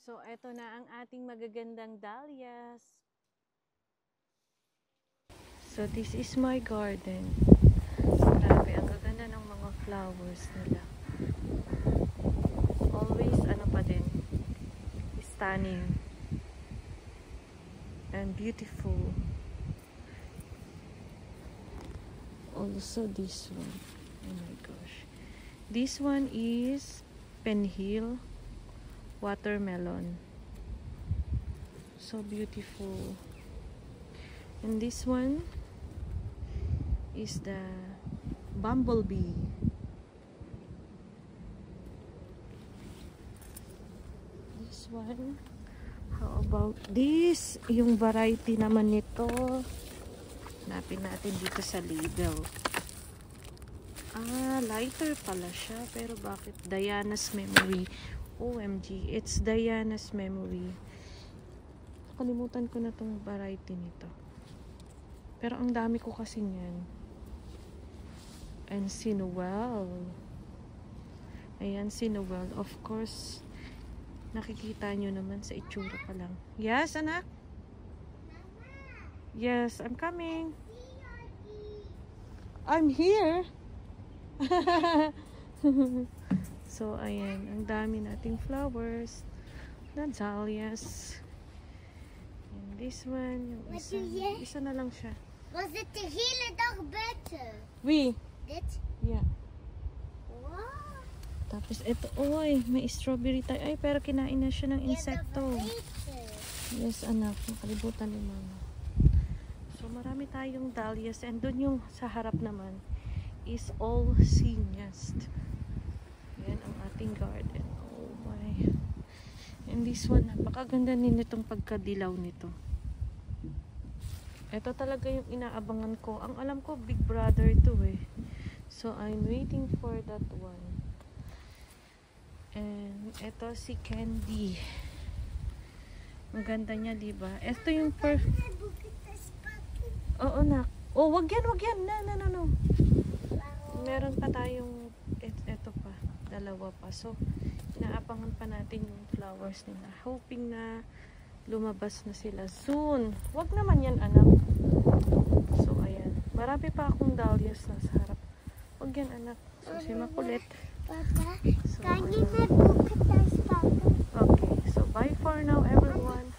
So, eto na ang ating magagandang dahlias. So, this is my garden. Grabe, ang gaganda ng mga flowers nila. Always, ano pa din, stunning and beautiful. Also, this one. Oh my gosh. This one is Penhill watermelon. So beautiful. And this one is the bumblebee. This one. How about this? Yung variety naman nito. Hanapin natin dito sa label. Ah, lighter pala siya. Pero bakit? Diana's Memory. OMG, it's Diana's Memory. Kalimutan ko na tong variety nito. Pero ang dami ko kasi niyan. And Sinuel. Ayan, Sinuel. Of course, nakikita nyo naman sa itsura pa lang. Yes, anak? Yes, I'm coming. I'm here. So, ayan. Ang dami nating flowers. Dahlias. And this one. Yung isa na lang siya. Was het de hele dag buiten? Wie? Dit? Yeah. Wow. Tapos, ito. Oy, may strawberry tayo. Ay, pero kinain na siya ng insekto. Yes, anak. Nakalibutan ni mama. So, marami tayong dahlias. And dun yung sa harap naman is all zinnias. Yan ang ating garden. Oh my. And this one, napakaganda din itong pagkadilaw nito. Ito talaga yung inaabangan ko. Ang alam ko, Big Brother to eh. So, I'm waiting for that one. And ito si Candy. Ang ganda niya, diba? Ito yung Oo, nak. Oh, wag yan, wag yan. No. Meron pa tayong ito pa. Dalawa pa. So, inaabangan pa natin yung flowers nila. Hoping na lumabas na sila soon. Wag naman yan, anak. So, ayan. Marami pa akong dahlias na sa harap. Wag yan, anak. So, si makulit. Papa, So, kan je met boeken thuis pakken? okay. So, bye for now, everyone.